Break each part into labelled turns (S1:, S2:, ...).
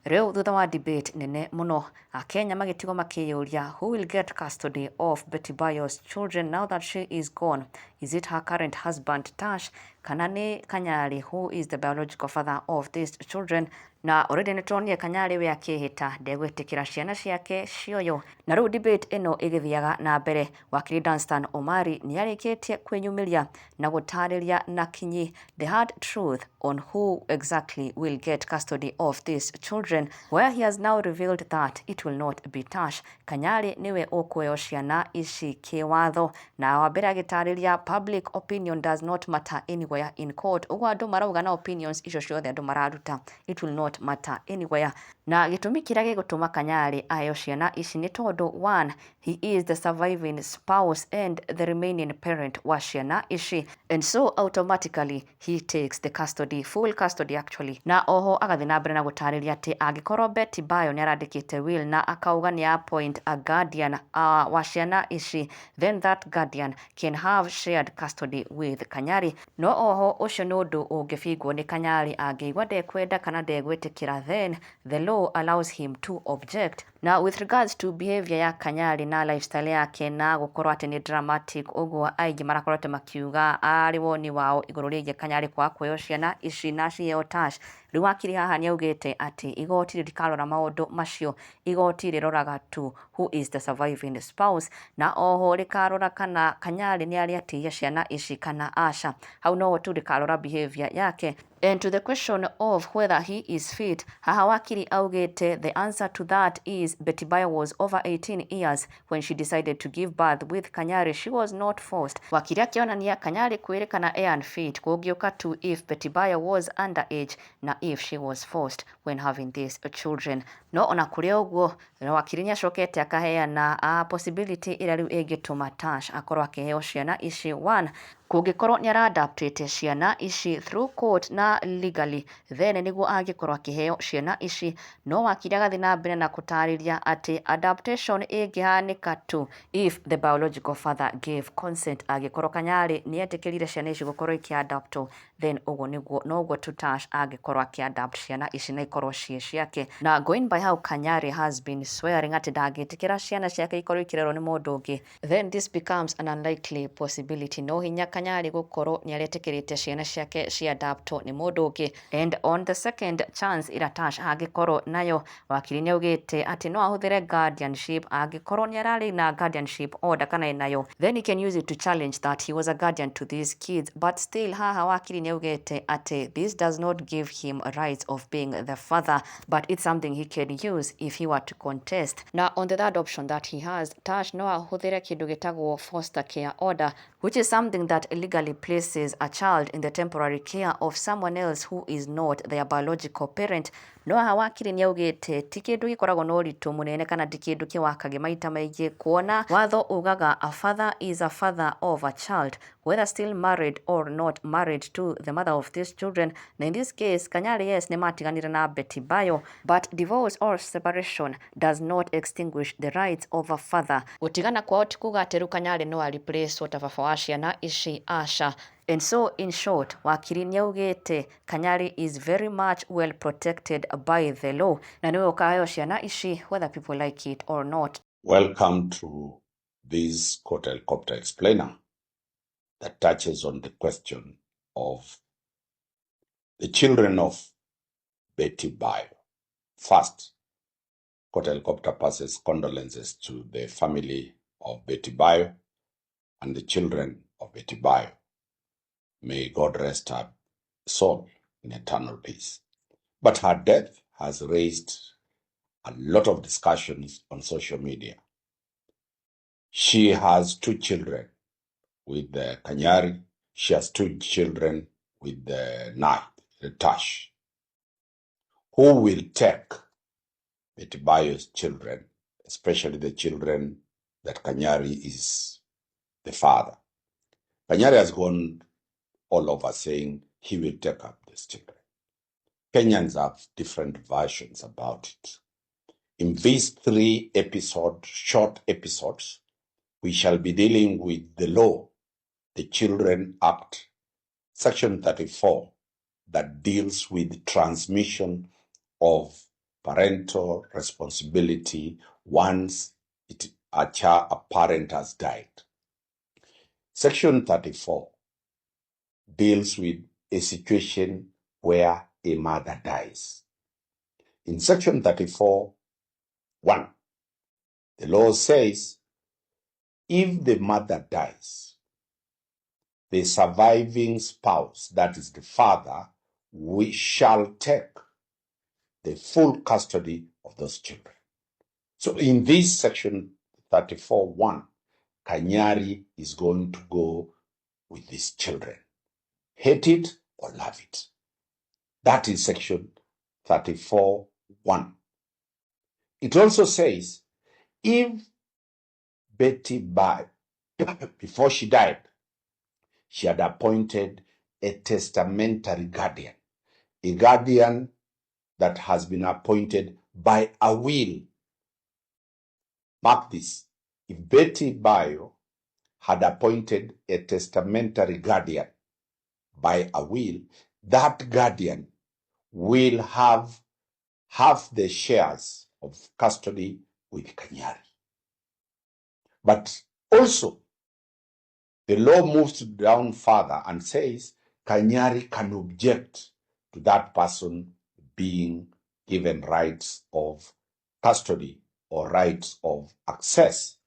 S1: Rĩu thutha wa debate nene muno, Akenya magĩtigwo makĩyũria who will get custody of Betty Bayo's children now that she is gone. Is it her current husband Tash kana nĩ Kanyari who is the biological father of these children? Na already nĩturonire Kanyari we akĩhĩta ndegwĩtĩkĩra ciana ciake cioyo. Na rĩu debate ĩno ĩgĩthiaga na mbere, wakiri Danstan Omari nĩarĩkĩtie kwĩnyumĩria na gũtarĩria na kinyi the hard truth on who exactly will get custody of these children, where he has now revealed that it will not be Tash. Kanyari niwe ũkuoyo ciana ici kĩwatho, na wambere agĩtarĩria public opinion does not matter anywhere in court. Ũguo andũ marauga na opinions icio ciothe andũ mararuta, it will not matter anywhere. Na gĩtũmi kĩrĩa gĩgũtũma Kanyari aheo ciana ici nĩ tondũ 1, he is the surviving spouse and the remaining parent wa ciana ici, and so automatically he takes the custody, full custody actually. Na oho agathiĩ na mbere na gũtarĩria atĩ angĩkorwo Betty Bayo nĩarandĩkĩte will na akauga nĩ appoint a guardian wa ciana ici, then that guardian can have shared custody with Kanyari. No oho ũcio nĩ ũndũ ũngĩbingwo nĩ Kanyari angĩigua ndekwenda kana ndegwĩtĩkĩra, then the law allows him to object. Now with regards to behavior ya Kanyari na lifestyle yake na gũkorwo atĩ nĩ dramatic, ũguo aingĩ marakoretwo makiuga arĩ woni wao igũrũ rĩgiĩ Kanyari kwa kuoyo ciana ici na ciheo Tash. Rĩu wakiri haha nĩaugĩte atĩ igoti rĩtikarora maũndũ macio, igoti rĩroraga tu who is the surviving spouse, na oho rĩkarora kana Kanyari nĩarĩatĩire ciana ici kana aca. Hau no tu rĩkarora behavior yake. And to the question of whether he is fit, haha wakiri augĩte the answer to that is Betty Bayo was over 18 years when she decided to give birth with Kanyari. She was not forced. Wakiri akĩonania Kanyari kwĩrĩkana unfit kũngĩũka tu if Betty Bayo was underage na if she was forced when having these children. No ona kũrĩ ũguo, wakiri nĩacokete akaheana possibility ĩrĩa rĩu ĩngĩtũma Tash akorwo akĩheo ciana ici. 1, kũngĩkorwo nĩara-adaptĩte ciana ici through court na legally, then nĩguo angĩkorwo akĩheo ciana ici. No wakiri agathiĩ na mbere na gũtarĩria atĩ adaptation ĩngĩhanĩka tu if the biological father gave consent. Angĩkorwo Kanyari nĩetĩkĩrire ciana ici gũkorwo ikĩ-adaptwo, then ũguo nĩguo noguo tu Tash angĩkorwo akĩ-adapt ciana ici na ikorwo ciĩ ciake. Na going by how Kanyari has been swearing atĩ ndangĩtĩkĩra ciana ciake ikorwo ikĩrerwo nĩ mũndũ ũngĩ, then this becomes an unlikely possibility. No hinya Kanyari gũkorwo nĩaretĩkĩrĩte ciana ciake ci-adaptwo nĩ mũndũ ũngĩ. And on the second chance ĩrĩa Tash angĩkorwo nayo, wakiri nĩaugĩte atĩ no ahũthĩre guardianship angĩkorwo nĩararĩ na guardianship order kana enayo, then he can use it to challenge that he was a guardian to these kids. But still haha wakiri nĩaugĩte atĩ this does not give him rights of being the father, but it's something he can use if he were to contest. Now on the third option that he has, Tash no ahũthĩre kĩndũ gĩtagwo foster care order, which is something that legally places a child in the temporary care of someone else who is not their biological parent. No haha wakiri nĩaugĩte ti kĩndũ gĩkoragwo na ũritũ mũnene kana ti kĩndũ kĩwakagia maita maingĩ, kuona watho ugaga a father is a father of a child whether still married or not married to the mother of these children. Na in this case Kanyari, yes, nĩmatiganire na Betty Bayo, but divorce or separation does not extinguish the rights of a father. Gũtigana kwao ti kuga atĩ rĩu Kanyari no a-replace ta baba wa ciana ici, aca. And so in short, wakiri nĩaugĩte Kanyari is very much well protected by the law, na nĩwe ũkaheo ciana ici whether people like it or not.
S2: Welcome to this court helicopter explainer that touches on the question of the children of Betty Bayo. First, court helicopter passes condolences to the family of Betty Bayo and the children of Betty Bayo. May God rest her soul in eternal peace. But her death has raised a lot of discussions on social media. She has 2 children with Kanyari. She has 2 children with Tash. Who will take Betty Bayo's children, especially the children that Kanyari is the father? Kanyari has gone all over saying he will take up these children. Kenyans have different versions about it. In these 3 short episodes, we shall be dealing with the law, the Children Act, Section 34, that deals with transmission of parental responsibility once a parent has died. Section 34 deals with a situation where a mother dies. In Section 34(1), the law says if the mother dies, the surviving spouse, that is the father, we shall take the full custody of those children. So in this Section 34(1), Kanyari is going to go with these children. Hate it or love it. That is Section 34(1). It also says if Betty Bai, before she died, she had appointed a testamentary guardian, a guardian that has been appointed by a will. Mark this. If Betty Bayo had appointed a testamentary guardian by a will, that guardian will have half the shares of custody with Kanyari. But also, the law moves down further and says Kanyari can object to that person being given rights of custody or rights of access.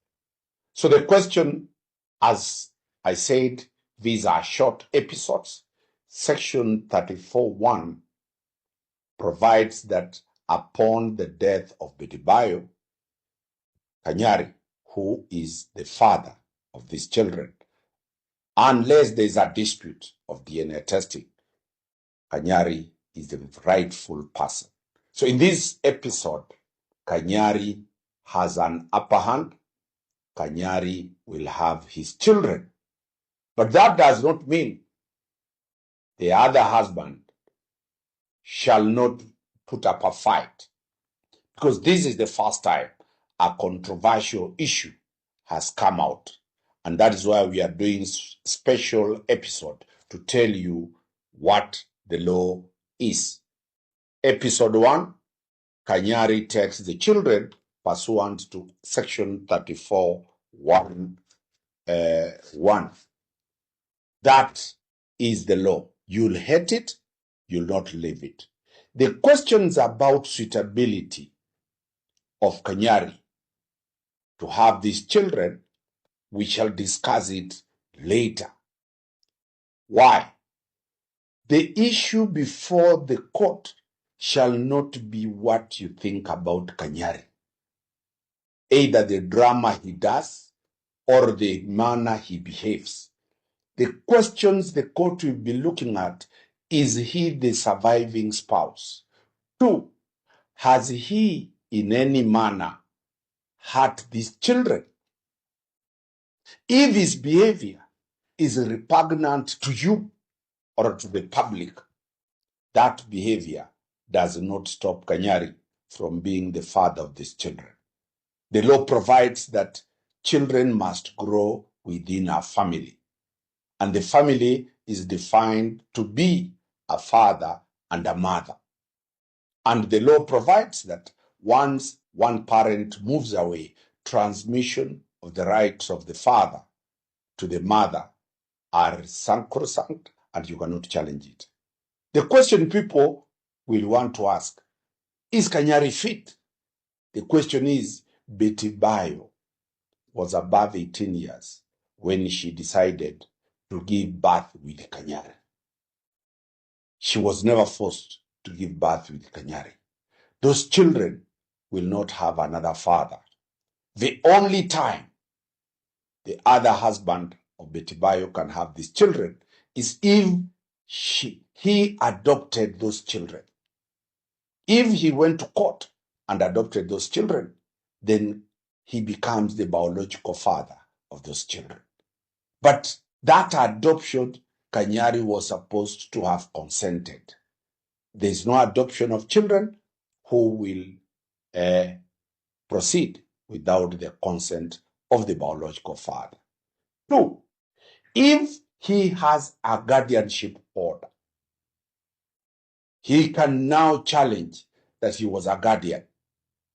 S2: So the question, as I said, these are short episodes. Section 34(1) provides that upon the death of Betty Bayo, Kanyari, who is the father of these children, unless there is a dispute of DNA testing, Kanyari is the rightful person. So in this episode, Kanyari has an upper hand. Kanyari will have his children. But that does not mean the other husband shall not put up a fight, because this is the first time a controversial issue has come out. And that is why we are doing special episode to tell you what the law is. Episode 1, Kanyari takes the children pursuant to Section 34(1). That is the law. You'll hate it, you'll not leave it. The questions about suitability of Kanyari to have these children, we shall discuss it later. Why? The issue before the court shall not be what you think about Kanyari, either the drama he does or the manner he behaves. The questions the court will be looking at: is he the surviving spouse? 2, has he in any manner hurt these children? If his behavior is repugnant to you or to the public, that behavior does not stop Kanyari from being the father of these children. The law provides that children must grow within a family, and the family is defined to be a father and a mother. And the law provides that once one parent moves away, transmission of the rights of the father to the mother are sacrosanct and you cannot challenge it. The question people will want to ask, is Kanyari fit? The question is, Betty Bayo was above 18 years when she decided to give birth with Kanyari. She was never forced to give birth with Kanyari. Those children will not have another father. The only time the other husband of Betty Bayo can have these children is if he adopted those children. If he went to court and adopted those children, then he becomes the biological father of those children. But that adoption, Kanyari was supposed to have consented. There is no adoption of children who will proceed without the consent of the biological father. 2, if he has a guardianship order, he can now challenge that he was a guardian,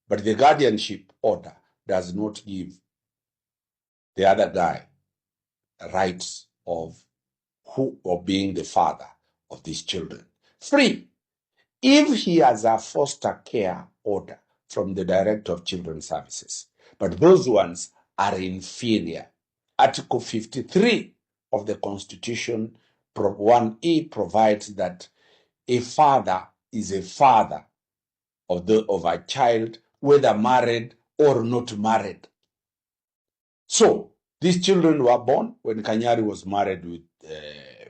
S2: but the guardianship order does not give the other guy rights of being the father of these children. 3, if he has a foster care order from the Director of Children's Services, but those ones are inferior. Article 53 of the Constitution, 1E, provides that a father is a father of a child, whether married or not married. So these children were born when Kanyari was married with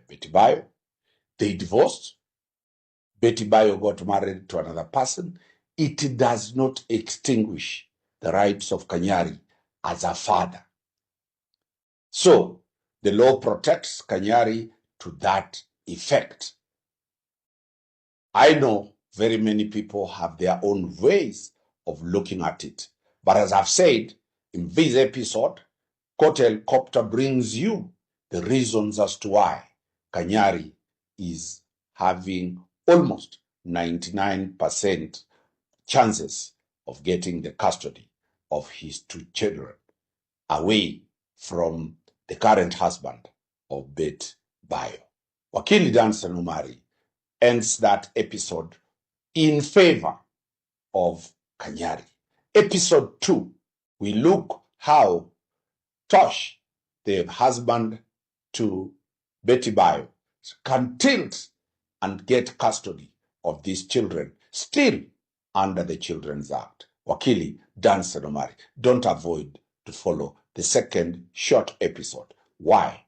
S2: Betty Bayo. They divorced. Betty Bayo got married to another person. It does not extinguish the rights of Kanyari as a father. So the law protects Kanyari to that effect. I know very many people have their own ways of looking at it. But as I've said, in this episode, Court Helicopter brings you the reasons as to why Kanyari is having almost 99% chances of getting the custody of his 2 children away from the current husband of Betty Bayo. Wakili Danson Umari ends that episode in favor of Kanyari. Episode 2, we look how Tosh, the husband to Betty Bayo, can tilt and get custody of these children, still under the Children's Act. Wakili Danson Omari. Don't avoid to follow the second short episode, why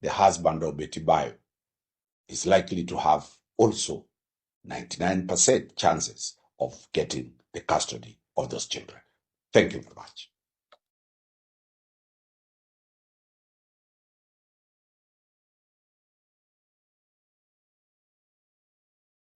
S2: the husband of Betty Bayo is likely to have also 99% chances of getting the custody of those children. Thank you very much.